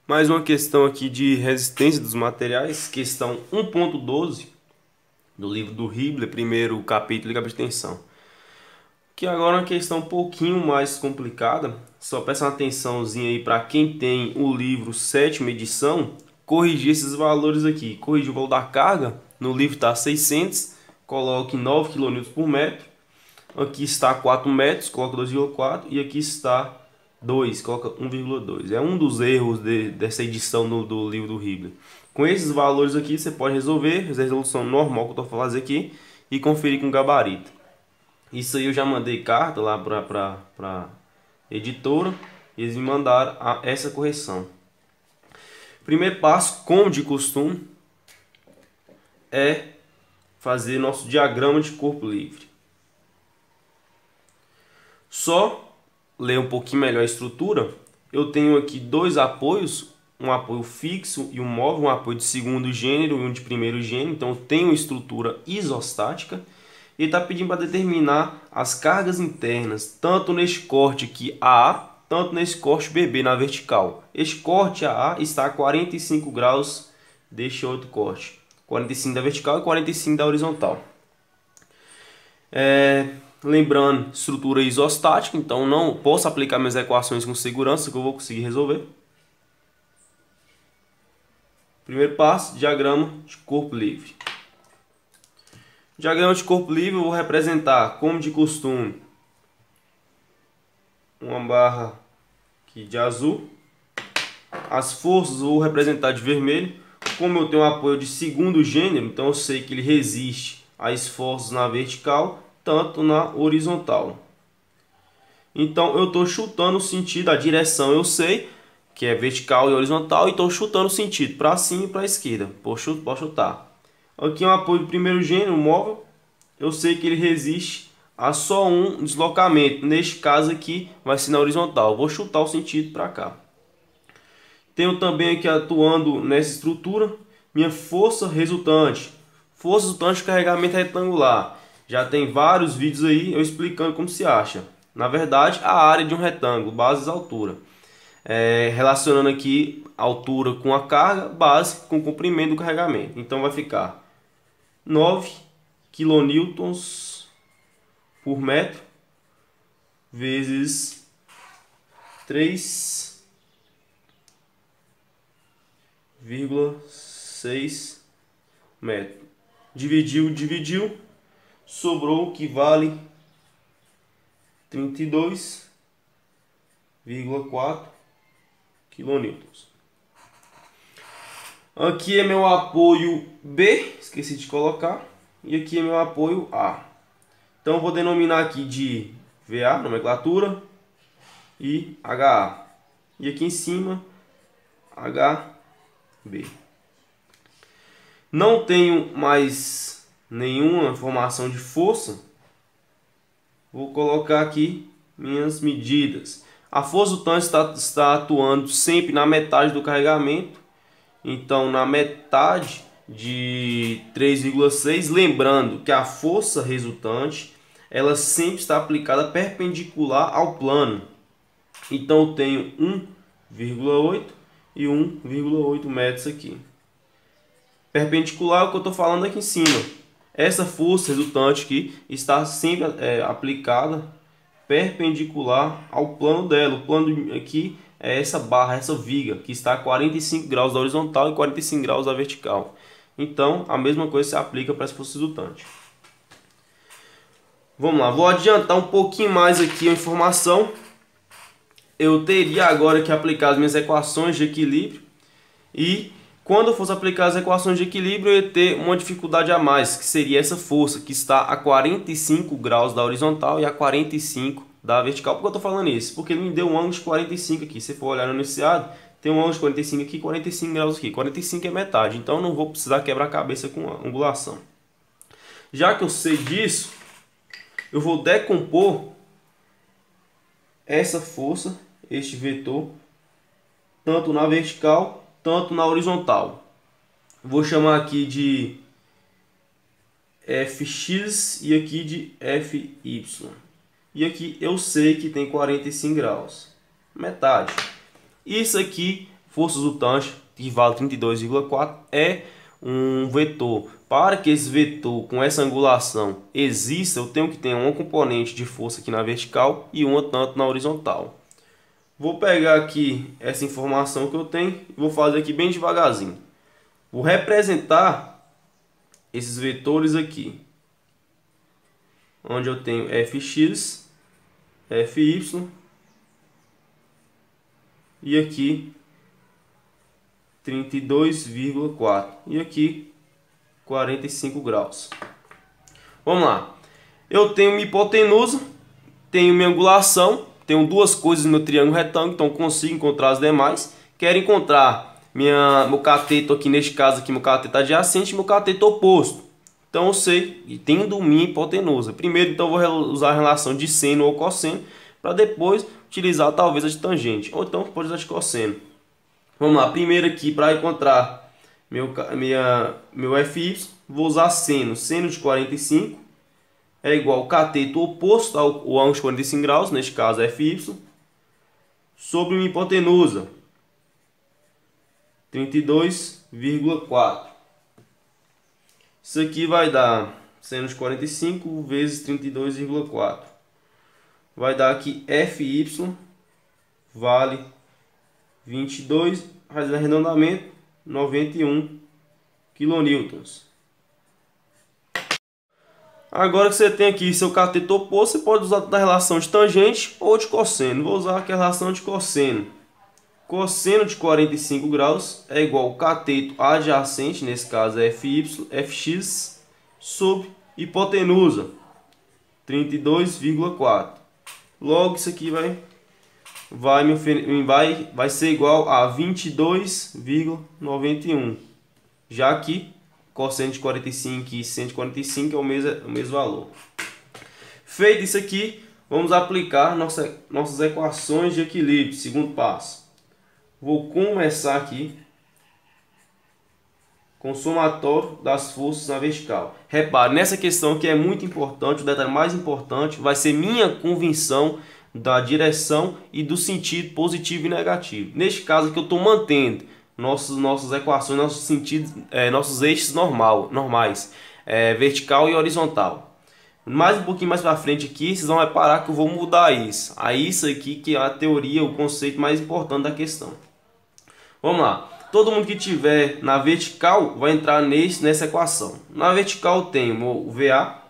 Mais uma questão aqui de resistência dos materiais, questão 1.12 do livro do Hibbeler, primeiro capítulo de tensão. Que agora é uma questão um pouquinho mais complicada, só presta uma atençãozinha aí para quem tem o livro 7ª edição, corrigir esses valores aqui. Corrigir o valor da carga, no livro está 600, coloque 9 kN por metro, aqui está 4 metros, coloca 2,4 e aqui está 2, coloca 1,2. É um dos erros dessa edição do livro do Hibbeler. Com esses valores aqui você pode resolver, essa resolução normal que eu estou fazendo aqui, e conferir com gabarito. Isso aí eu já mandei carta lá para editora, e eles me mandaram essa correção. Primeiro passo, como de costume, é fazer nosso diagrama de corpo livre. Só ler um pouquinho melhor a estrutura, eu tenho aqui dois apoios, um apoio fixo e um móvel, um apoio de segundo gênero e um de primeiro gênero. Então eu tenho uma estrutura isostática. E está pedindo para determinar as cargas internas, tanto neste corte aqui AA, tanto nesse corte BB na vertical. Este corte AA está a 45 graus deste outro corte. 45 da vertical e 45 da horizontal. Lembrando, estrutura isostática, então não posso aplicar minhas equações com segurança que eu vou conseguir resolver. Primeiro passo, diagrama de corpo livre. Diagrama de corpo livre eu vou representar, como de costume, uma barra aqui de azul. As forças eu vou representar de vermelho. Como eu tenho um apoio de segundo gênero, então eu sei que ele resiste a esforços na vertical, tanto na horizontal. Então eu estou chutando o sentido, a direção eu sei, que é vertical e horizontal, e estou chutando o sentido para cima e para a esquerda. Posso chutar. Aqui é um apoio de primeiro gênero, móvel. Eu sei que ele resiste a só um deslocamento. Neste caso aqui vai ser na horizontal. Vou chutar o sentido para cá. Tenho também aqui atuando nessa estrutura minha força resultante. Força resultante de carregamento retangular. Já tem vários vídeos aí eu explicando como se acha. Na verdade, a área de um retângulo, bases altura. Relacionando aqui a altura com a carga, base com o comprimento do carregamento. Então vai ficar 9 kN por metro vezes 3,6 metros. Dividiu, sobrou o que vale 32,4 kN. Aqui é meu apoio B, esqueci de colocar, e aqui é meu apoio A. Então eu vou denominar aqui de VA, nomenclatura, e HA. E aqui em cima, HB. Não tenho mais nenhuma informação de força. Vou colocar aqui minhas medidas. A força resultante está atuando sempre na metade do carregamento. Então, na metade de 3,6, lembrando que a força resultante ela sempre está aplicada perpendicular ao plano. Então, eu tenho 1,8 e 1,8 metros aqui. Perpendicular é o que eu estou falando aqui em cima. Essa força resultante aqui está sempre aplicada perpendicular ao plano dela. O plano aqui é essa barra, essa viga, que está a 45 graus da horizontal e 45 graus da vertical. Então, a mesma coisa se aplica para essa força resultante. Vamos lá, vou adiantar um pouquinho mais aqui a informação. Eu teria agora que aplicar as minhas equações de equilíbrio. E quando eu fosse aplicar as equações de equilíbrio, eu ia ter uma dificuldade a mais, que seria essa força, que está a 45 graus da horizontal e a 45 da vertical. Por que eu estou falando isso? Porque ele me deu um ângulo de 45 aqui. Se for olhar no enunciado, tem um ângulo de 45 aqui, 45 graus aqui. 45 é metade, então eu não vou precisar quebrar a cabeça com a angulação. Já que eu sei disso, eu vou decompor essa força, este vetor, tanto na vertical, tanto na horizontal. Vou chamar aqui de Fx e aqui de Fy. E aqui eu sei que tem 45 graus. Metade. Isso aqui força resultante, que vale 32,4, é um vetor. Para que esse vetor com essa angulação exista, eu tenho que ter uma componente de força aqui na vertical e uma tanto na horizontal. Vou pegar aqui essa informação que eu tenho e vou fazer aqui bem devagarzinho. Vou representar esses vetores aqui, onde eu tenho fx, fy e aqui 32,4 e aqui 45 graus. Vamos lá. Eu tenho minha hipotenusa, tenho minha angulação, tenho duas coisas no meu triângulo retângulo, então consigo encontrar as demais. Quero encontrar meu cateto aqui, neste caso aqui, meu cateto adjacente e meu cateto oposto. Então eu sei, e tendo minha hipotenusa. Primeiro, então, eu vou usar a relação de seno ou cosseno, para depois utilizar talvez a de tangente, ou então pode usar de cosseno. Vamos lá, primeiro aqui, para encontrar meu fy, vou usar seno. Seno de 45 é igual ao cateto oposto ao ângulo de 45 graus, neste caso fy, sobre uma hipotenusa, 32,4. Isso aqui vai dar seno de 45 vezes 32,4. Vai dar aqui fy vale 22, fazendo arredondamento, 91 kN. Agora que você tem aqui seu cateto oposto, você pode usar da relação de tangente ou de cosseno. Vou usar aqui a relação de cosseno. Cosseno de 45 graus é igual ao cateto adjacente, nesse caso é fx, sobre hipotenusa, 32,4. Logo isso aqui vai ser igual a 22,91. Já que cosseno de 45 e seno de 45 é o mesmo valor. Feito isso aqui, vamos aplicar nossas equações de equilíbrio, segundo passo. Vou começar aqui com o somatório das forças na vertical. Repare, nessa questão que é muito importante, o detalhe mais importante vai ser minha convenção da direção e do sentido positivo e negativo. Neste caso aqui eu estou mantendo nossas equações, nossos sentidos, nossos eixos normais, vertical e horizontal. Um pouquinho mais para frente aqui, vocês vão reparar que eu vou mudar isso. Aí isso aqui que é a teoria, o conceito mais importante da questão. Vamos lá. Todo mundo que tiver na vertical vai entrar nessa equação. Na vertical eu tenho o VA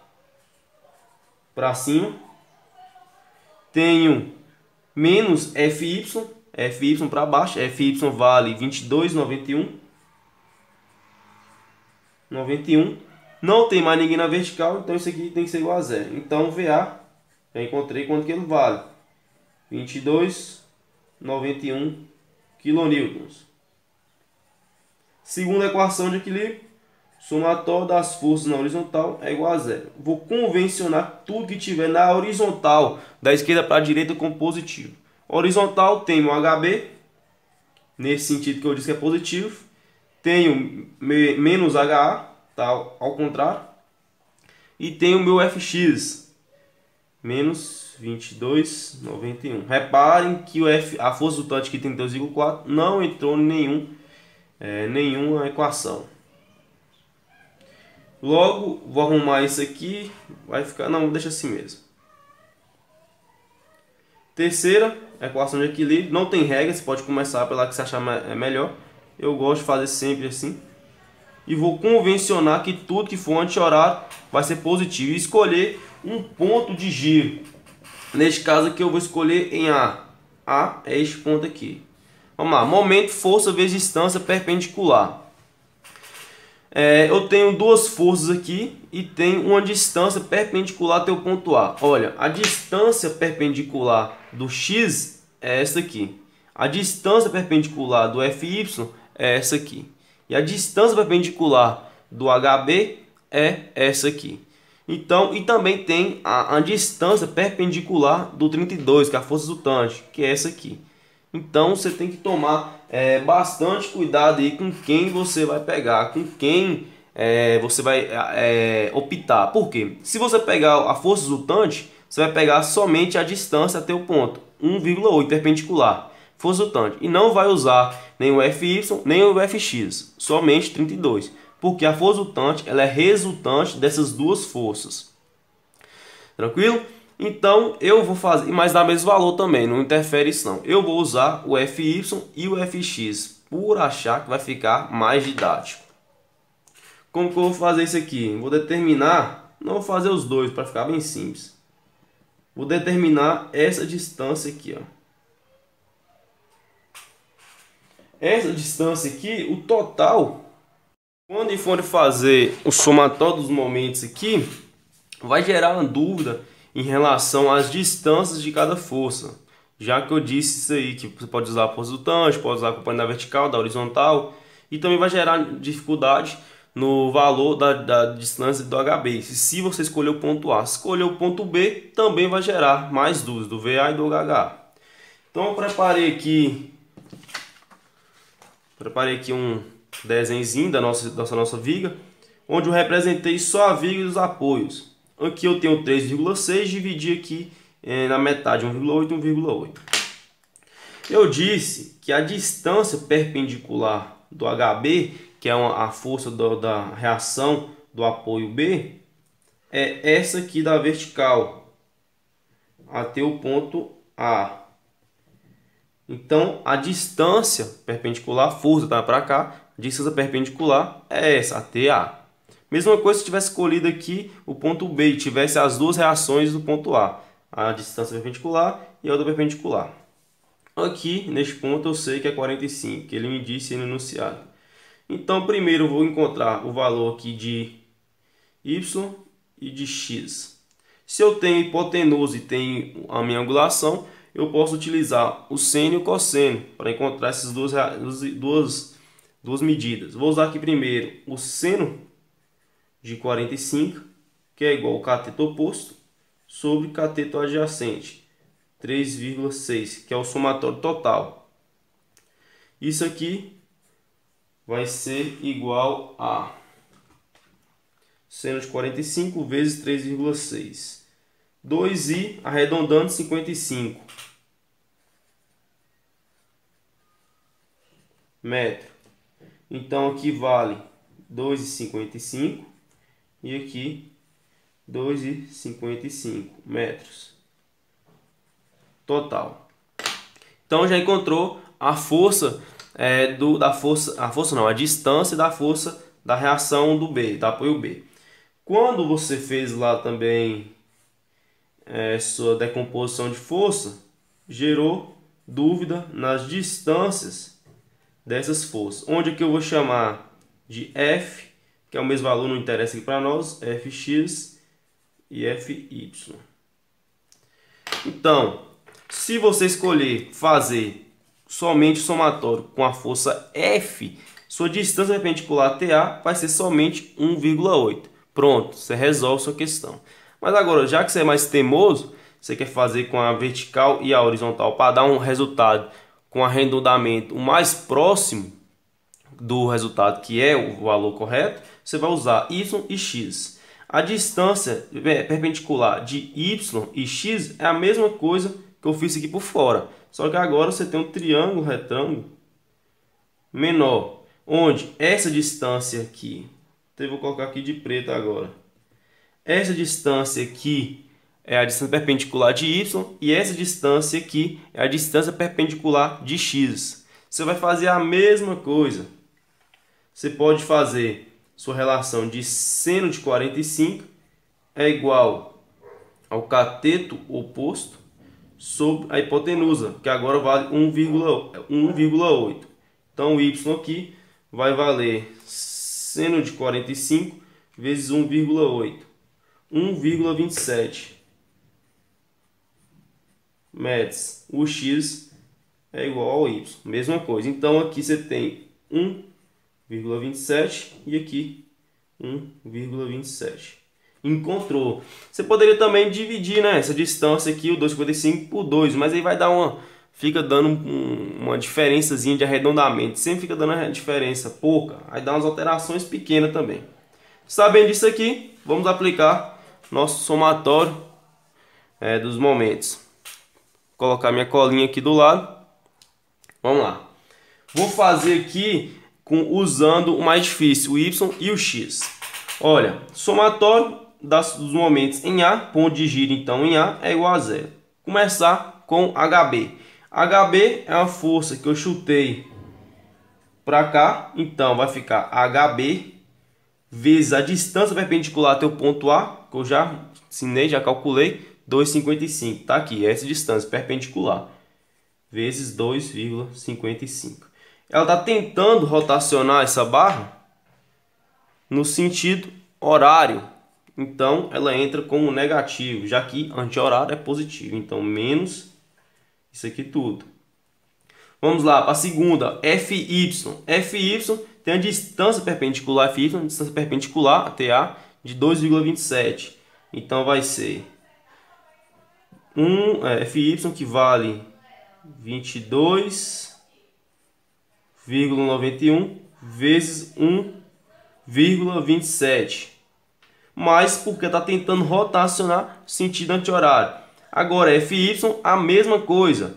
para cima. Tenho menos FY para baixo. FY vale 22,91. Não tem mais ninguém na vertical, então isso aqui tem que ser igual a zero. Então o VA, já encontrei quanto que ele vale. 22,91 kN. Segunda equação de equilíbrio, somatório das forças na horizontal é igual a zero. Vou convencionar tudo que tiver na horizontal, da esquerda para a direita, com positivo. Horizontal tem o HB, nesse sentido que eu disse que é positivo. Tenho menos HA, tá, ao contrário. E tenho o meu FX, menos 22,91. Reparem que a força resultante aqui tem 2,4, não entrou em nenhuma equação. Logo, vou arrumar isso aqui, vai ficar, não, deixa assim mesmo. Terceira equação de equilíbrio, não tem regra, você pode começar pela que você achar melhor. Eu gosto de fazer sempre assim. E vou convencionar que tudo que for anti-horário vai ser positivo. E escolher um ponto de giro. Neste caso aqui eu vou escolher em A. A é este ponto aqui. Vamos lá. Momento, força vezes distância perpendicular. Eu tenho duas forças aqui e tenho uma distância perpendicular até o ponto A. Olha, a distância perpendicular do X é essa aqui. A distância perpendicular do FY é essa aqui. E a distância perpendicular do HB é essa aqui. Então, e também tem a distância perpendicular do 32, que é a força resultante, que é essa aqui. Então, você tem que tomar bastante cuidado aí com quem você vai pegar, com quem você vai optar. Por quê? Se você pegar a força resultante, você vai pegar somente a distância até o ponto 1,8 perpendicular. força resultante. E não vai usar nem o Fy nem o Fx, somente 32. Porque a força resultante ela é resultante dessas duas forças. Tranquilo? Então eu vou fazer, mas dá mesmo valor também, não interfere isso não. Eu vou usar o Fy e o Fx, por achar que vai ficar mais didático. Como que eu vou fazer isso aqui? Vou determinar, não vou fazer os dois para ficar bem simples. Vou determinar essa distância aqui, ó. Essa distância aqui, o total, quando for fazer o somatório dos momentos aqui, vai gerar uma dúvida em relação às distâncias de cada força. Já que eu disse isso aí, que você pode usar a força resultante, pode usar a componente da vertical, da horizontal, e também vai gerar dificuldade no valor da distância do HB. Se você escolher o ponto A, escolher o ponto B, também vai gerar mais dúvidas do VA e do HH. Então eu preparei aqui um desenhozinho da nossa viga, onde eu representei só a viga e os apoios. Aqui eu tenho 3,6, dividi aqui na metade, 1,8 e 1,8. Eu disse que a distância perpendicular do HB, que é a força da reação do apoio B, é essa aqui da vertical, até o ponto A. Então, a distância perpendicular, a força está para cá, a distância perpendicular é essa, até A. Mesma coisa se tivesse escolhido aqui o ponto B e tivesse as duas reações do ponto a distância perpendicular e a outra perpendicular. Aqui, neste ponto, eu sei que é 45, que ele me disse no enunciado. Então, primeiro eu vou encontrar o valor aqui de y e de x. Se eu tenho hipotenusa e tenho a minha angulação, eu posso utilizar o seno e o cosseno para encontrar essas duas medidas. Vou usar aqui primeiro o seno de 45, que é igual ao cateto oposto, sobre cateto adjacente, 3,6, que é o somatório total. Isso aqui vai ser igual a seno de 45 vezes 3,6. 2i arredondando 55 metro. Então aqui vale 2,55 e aqui 2,55 metros total. Então já encontrou a força a distância da força da reação do B, da apoio B. Quando você fez lá também sua decomposição de força, gerou dúvida nas distâncias dessas forças. Onde que eu vou chamar de F, que é o mesmo valor, não interessa aqui para nós, Fx e Fy. Então, se você escolher fazer somente o somatório com a força F, sua distância perpendicular até A vai ser somente 1,8. Pronto, você resolve sua questão. Mas agora, já que você é mais teimoso, você quer fazer com a vertical e a horizontal para dar um resultado com arredondamento o mais próximo do resultado, que é o valor correto, você vai usar y e x. A distância perpendicular de y e x é a mesma coisa que eu fiz aqui por fora. Só que agora você tem um triângulo retângulo menor, onde essa distância aqui, então eu vou colocar aqui de preto agora. Essa distância aqui é a distância perpendicular de y e essa distância aqui é a distância perpendicular de x. Você vai fazer a mesma coisa. Você pode fazer sua relação de seno de 45 é igual ao cateto oposto sobre a hipotenusa, que agora vale 1,8. Então o y aqui vai valer seno de 45 vezes 1,8. 1,27 metros. O x é igual ao y, mesma coisa. Então aqui você tem 1,27 e aqui 1,27. Encontrou. Você poderia também dividir, né, essa distância aqui, o 2,55 por 2, mas aí vai dar fica dando uma diferençazinha de arredondamento. Sempre fica dando uma diferença pouca. Aí dá umas alterações pequenas também. Sabendo disso aqui, vamos aplicar nosso somatório dos momentos. Vou colocar minha colinha aqui do lado. Vamos lá. Vou fazer aqui usando o mais difícil, o y e o x. Olha, somatório dos momentos em A, ponto de giro então em A é igual a zero. Começar com HB. HB é uma força que eu chutei para cá, então vai ficar HB vezes a distância perpendicular até o ponto A, que eu já ensinei, já calculei, 2,55. Tá aqui, essa distância perpendicular, vezes 2,55. Ela está tentando rotacionar essa barra no sentido horário. Então, ela entra como negativo, já que anti-horário é positivo. Então, menos isso aqui tudo. Vamos lá para a segunda, FY. FY tem a distância perpendicular, FY, a distância perpendicular até A de 2,27. Então vai ser FY que vale 22,91 vezes 1,27. Mas porque está tentando rotacionar sentido anti-horário. Agora FY a mesma coisa.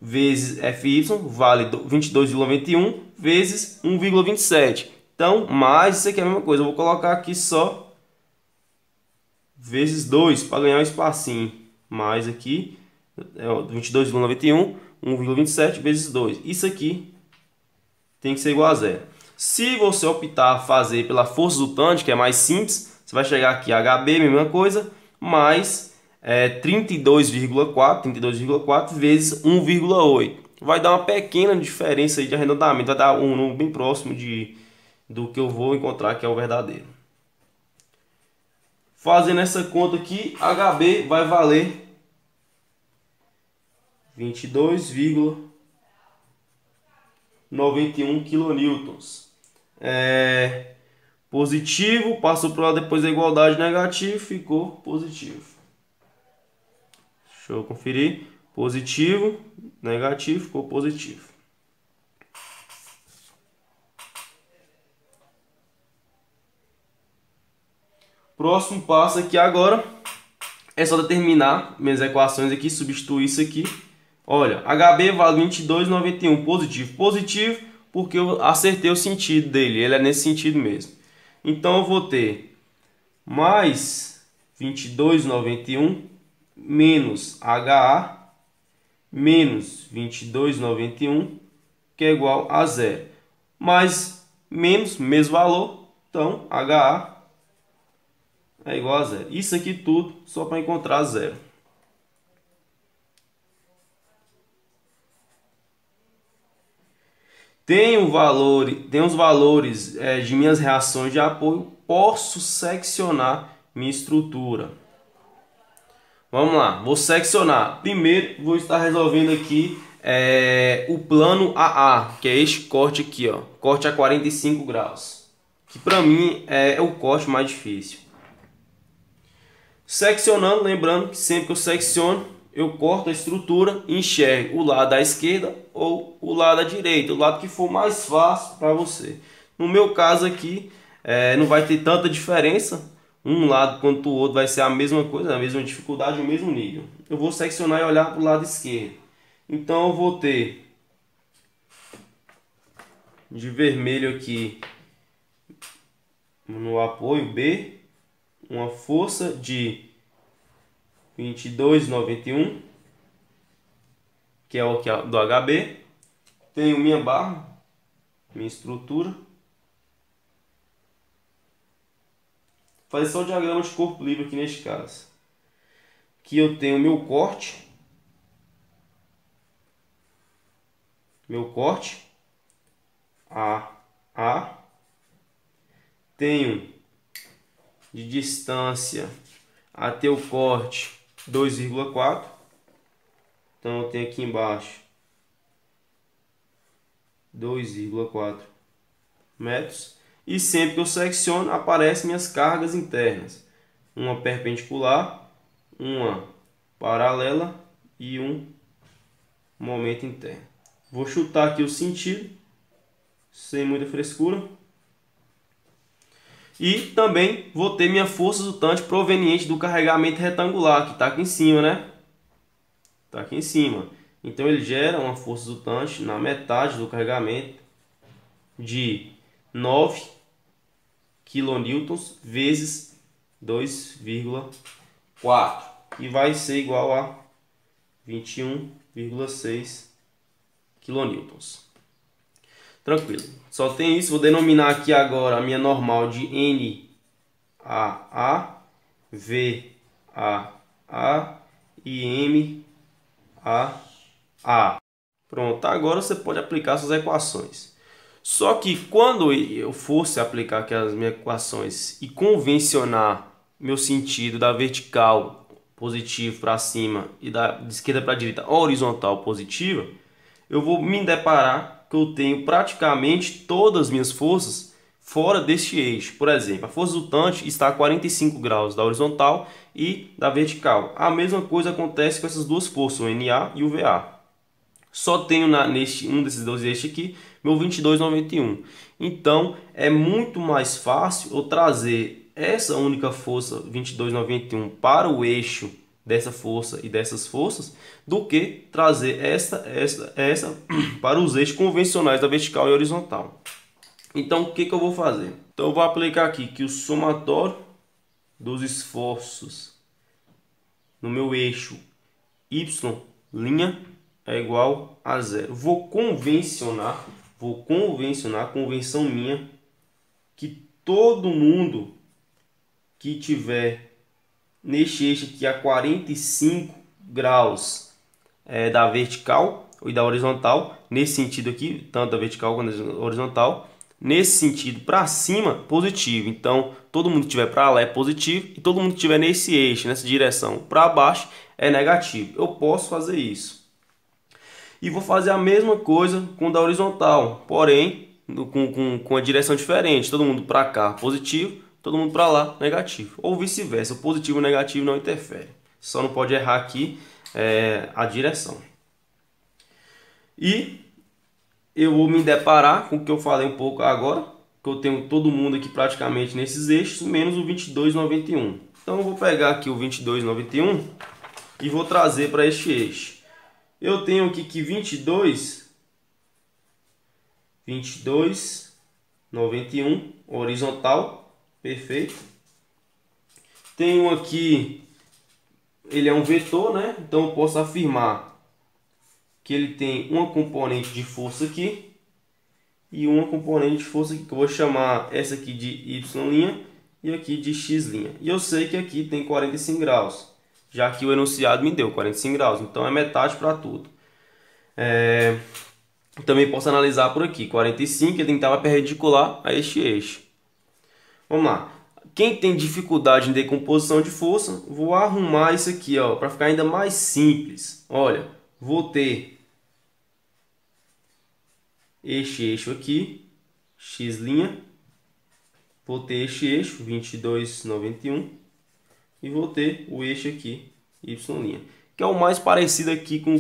Vezes FY vale 22,91 vezes 1,27. Então, mais isso aqui é a mesma coisa. Eu vou colocar aqui só vezes 2 para ganhar um espacinho. Mais aqui, 22,91, 1,27 vezes 2. Isso aqui tem que ser igual a zero. Se você optar a fazer pela força resultante, que é mais simples, você vai chegar aqui, HB, mesma coisa, mais 32,4 vezes 1,8. Vai dar uma pequena diferença aí de arredondamento, vai dar um número bem próximo do que eu vou encontrar que é o verdadeiro. Fazendo essa conta aqui, HB vai valer 22,91 kN. Positivo, passou para lá depois da igualdade negativo, ficou positivo. Deixa eu conferir. Positivo, negativo, ficou positivo. Próximo passo aqui agora é só determinar minhas equações aqui, substituir isso aqui. Olha, HB vale 22,91, positivo. Positivo porque eu acertei o sentido dele, ele é nesse sentido mesmo. Então eu vou ter mais 22,91 menos HA menos 22,91, que é igual a zero. Mais menos, mesmo valor, então HA é igual a zero. Isso aqui tudo só para encontrar zero. Tem os valores de minhas reações de apoio, posso seccionar minha estrutura. Vamos lá, vou seccionar. Primeiro vou estar resolvendo aqui o plano AA, que é este corte aqui, ó, corte a 45 graus, que para mim é o corte mais difícil. Seccionando, lembrando que sempre que eu secciono, eu corto a estrutura e enxergo o lado da esquerda ou o lado da direita, o lado que for mais fácil para você. No meu caso aqui, não vai ter tanta diferença, um lado quanto o outro vai ser a mesma coisa, a mesma dificuldade, o mesmo nível. Eu vou seccionar e olhar para o lado esquerdo. Então eu vou ter de vermelho aqui no apoio B, uma força de 22,91, que é o do HB. Tenho minha barra, minha estrutura. Fazer só o diagrama de corpo livre aqui neste caso. Aqui eu tenho meu corte. A. Tenho de distância até o corte 2,4. Então eu tenho aqui embaixo 2,4 metros. E sempre que eu secciono, aparecem minhas cargas internas. Uma perpendicular, uma paralela e um momento interno. Vou chutar aqui o sentido, sem muita frescura. E também vou ter minha força resultante proveniente do carregamento retangular, que está aqui em cima, né? Está aqui em cima. Então ele gera uma força resultante na metade do carregamento de 9 kN vezes 2,4, que vai ser igual a 21,6 kN. Tranquilo. Só tem isso. Vou denominar aqui agora a minha normal de NaA, VaA e MaA. Pronto. Agora você pode aplicar suas equações. Só que quando eu fosse aplicar aqui as minhas equações e convencionar meu sentido da vertical positivo para cima e da esquerda para a direita horizontal positiva, eu vou me deparar que eu tenho praticamente todas as minhas forças fora deste eixo. Por exemplo, a força resultante está a 45 graus da horizontal e da vertical. A mesma coisa acontece com essas duas forças, o NA e o VA. Só tenho neste um desses dois eixos aqui meu 22,91. Então é muito mais fácil eu trazer essa única força 22,91 para o eixo dessa força e dessas forças do que trazer essa para os eixos convencionais da vertical e horizontal. Então o que eu vou fazer? Então eu vou aplicar aqui que o somatório dos esforços no meu eixo Y' é igual a zero. Vou convencionar, convenção minha, que todo mundo que tiver neste eixo aqui a 45 graus da vertical e da horizontal, nesse sentido aqui, tanto da vertical quanto da horizontal, nesse sentido para cima, positivo. Então, todo mundo que estiver para lá é positivo e todo mundo que estiver nesse eixo, nessa direção para baixo, é negativo. Eu posso fazer isso. E vou fazer a mesma coisa com o da horizontal, porém com a direção diferente. Todo mundo para cá positivo, todo mundo para lá negativo. Ou vice-versa, o positivo e o negativo não interferem. Só não pode errar aqui a direção. E eu vou me deparar com o que eu falei um pouco agora, que eu tenho todo mundo aqui praticamente nesses eixos, menos o 22,91. Então eu vou pegar aqui o 22,91 e vou trazer para este eixo. Eu tenho aqui que 22,91 horizontal, perfeito. Tenho aqui, ele é um vetor, né? Então eu posso afirmar que ele tem uma componente de força aqui e uma componente de força aqui, que eu vou chamar essa aqui de Y' e aqui de X'. E eu sei que aqui tem 45 graus. Já que o enunciado me deu 45 graus, então é metade para tudo. Também posso analisar por aqui, 45, ele estava perpendicular a este eixo. Vamos lá. Quem tem dificuldade em decomposição de força, vou arrumar isso aqui, para ficar ainda mais simples. Olha, vou ter este eixo aqui, X', vou ter este eixo, 22,91, e vou ter o eixo aqui, Y', que é o mais parecido aqui com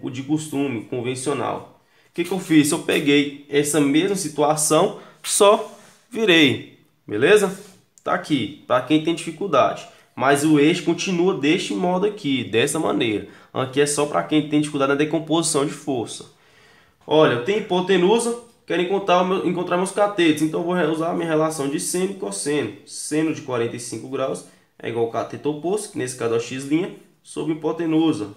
o de costume, convencional. O que eu fiz? Eu peguei essa mesma situação, só virei, beleza? Tá aqui, para quem tem dificuldade. Mas o eixo continua deste modo aqui, dessa maneira. Aqui é só para quem tem dificuldade na decomposição de força. Olha, eu tenho hipotenusa, quero encontrar meus catetos, então eu vou usar a minha relação de seno e cosseno. Seno de 45 graus é igual ao cateto oposto, que nesse caso é o X', sobre hipotenusa,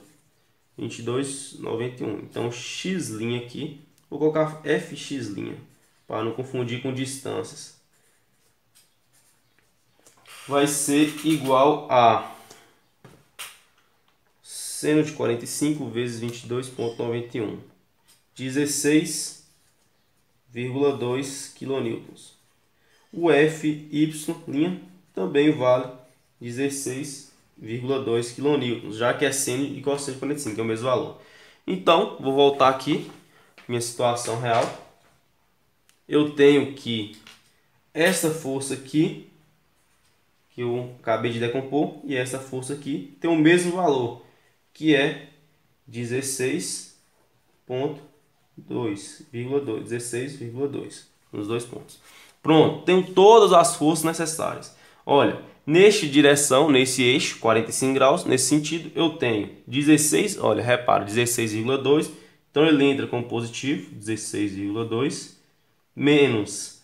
22,91. Então, X' aqui, vou colocar Fx', para não confundir com distâncias. Vai ser igual a seno de 45 vezes 22,91. 16,2 kN. O Fy' também vale 16,2 kN, já que é seno e cosseno de 45, que é o mesmo valor. Então, vou voltar aqui, minha situação real. Eu tenho que essa força aqui, que eu acabei de decompor, e essa força aqui tem o mesmo valor, que é 16,2 nos dois pontos. Pronto, tenho todas as forças necessárias. Olha, Neste direção, nesse eixo, 45 graus, nesse sentido, eu tenho 16, olha, repara, 16,2. Então ele entra como positivo, 16,2, menos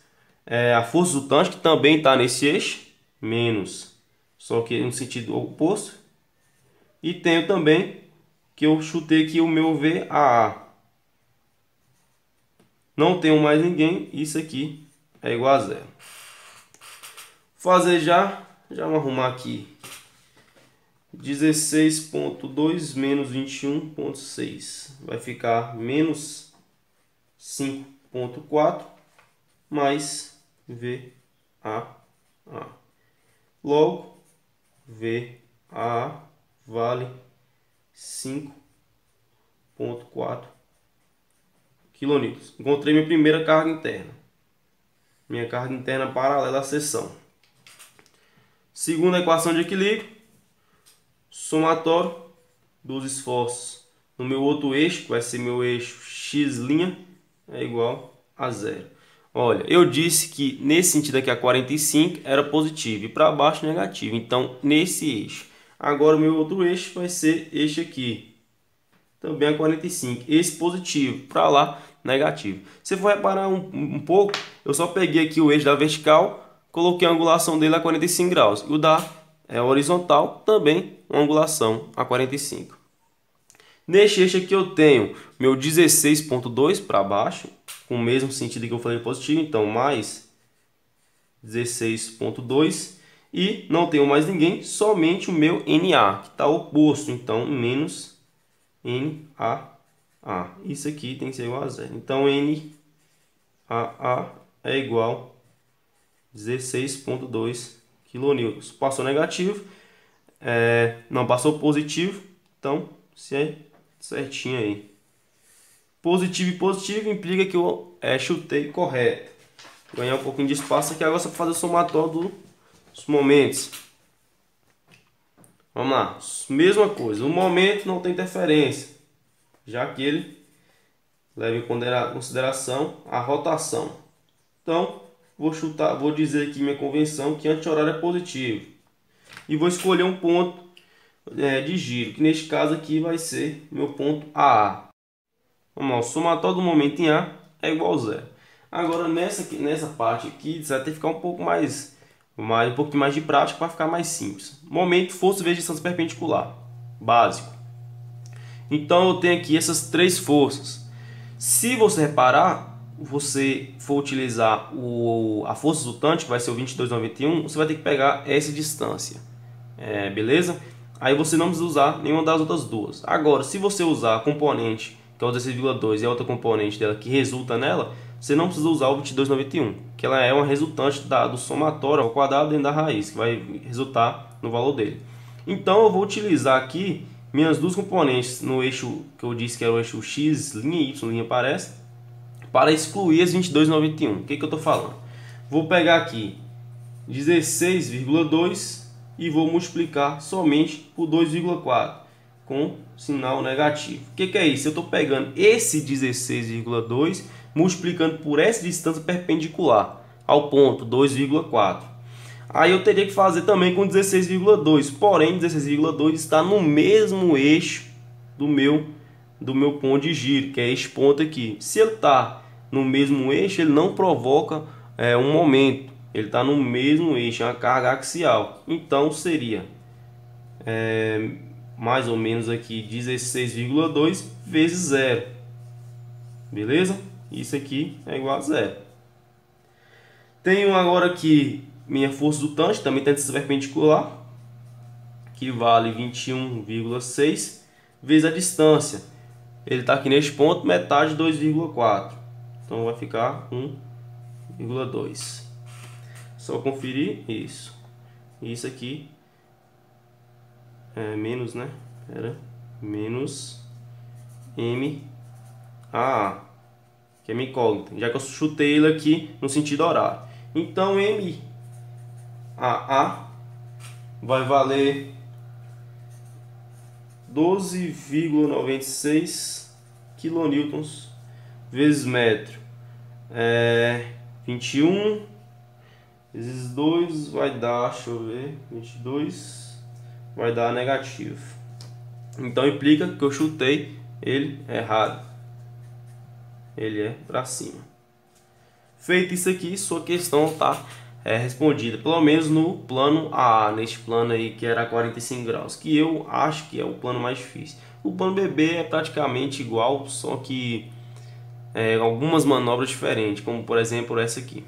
a força resultante, que também está nesse eixo, menos, só que no sentido oposto. E tenho também, que eu chutei aqui o meu VAA. Não tenho mais ninguém, isso aqui é igual a zero. Fazer já vamos arrumar aqui. 16,2 menos 21,6 vai ficar menos 5,4 mais VAA. Logo, VAA vale 5,4 kN. Encontrei minha primeira carga interna. Minha carga interna paralela à seção. Segunda equação de equilíbrio. Somatório dos esforços no meu outro eixo, que vai ser meu eixo x', é igual a zero. Olha, eu disse que nesse sentido aqui a 45 era positivo e para baixo negativo. Então, nesse eixo. Agora o meu outro eixo vai ser este aqui. Também a 45. Esse positivo, para lá negativo. Se for reparar um pouco, eu só peguei aqui o eixo da vertical, coloquei a angulação dele a 45 graus. E o da horizontal também uma angulação a 45. Neste eixo aqui eu tenho meu 16,2 para baixo, com o mesmo sentido que eu falei positivo, então mais 16,2. E não tenho mais ninguém, somente o meu NA, que está oposto, então menos NAA. Isso aqui tem que ser igual a zero. Então NAA é igual a 16,2 kN. Passou negativo, não passou positivo, então se é certinho aí. Positivo e positivo implica que eu chutei correto. Ganhar um pouquinho de espaço aqui agora só para fazer o somatório dos momentos. Vamos lá, mesma coisa, o momento não tem interferência, já que ele leva em consideração a rotação. Então, vou dizer aqui minha convenção que anti-horário é positivo. E vou escolher um ponto de giro, que neste caso aqui vai ser meu ponto AA. Vamos lá, o somatório do momento em A é igual a zero. Agora nessa parte aqui, você vai ter que ficar um pouquinho mais de prática para ficar mais simples. Momento, força vezes distância perpendicular, básico. Então eu tenho aqui essas três forças. Se você reparar, você for utilizar a força resultante, que vai ser o 22,91, você vai ter que pegar essa distância. Beleza? Aí você não precisa usar nenhuma das outras duas. Agora, se você usar a componente, que é o 16,2, e a outra componente dela que resulta nela, você não precisa usar o 22,91, que ela é uma resultante do somatório ao quadrado dentro da raiz, que vai resultar no valor dele. Então eu vou utilizar aqui minhas duas componentes no eixo que eu disse que era o eixo x', y' parece, para excluir as 22,91. O que eu estou falando? Vou pegar aqui 16,2 e vou multiplicar somente por 2,4 com sinal negativo. O que é isso? Eu estou pegando esse 16,2 multiplicando por essa distância perpendicular ao ponto 2,4. Aí eu teria que fazer também com 16,2, porém 16,2 está no mesmo eixo do meu ponto de giro, que é este ponto aqui. Se ele está no mesmo eixo, ele não provoca um momento, ele está no mesmo eixo, é uma carga axial. Então seria mais ou menos aqui 16,2 vezes 0, beleza? Isso aqui é igual a zero. Tenho agora aqui minha força resultante, também tem distância perpendicular, que vale 21,6 vezes a distância. Ele está aqui neste ponto, metade de 2,4. Então vai ficar 1,2. Só conferir isso. Isso aqui é menos, né? Era menos MAA, que é minha incógnita, já que eu chutei ele aqui no sentido horário. Então MAA vai valer 12,96 kN vezes metro. 21 vezes 2 vai dar, deixa eu ver, 22 vai dar negativo. Então implica que eu chutei ele errado. Ele é para cima. Feito isso aqui, sua questão está respondida, pelo menos no plano A, neste plano aí que era 45 graus, que eu acho que é o plano mais difícil. O plano BB é praticamente igual, só que algumas manobras diferentes, como por exemplo essa aqui.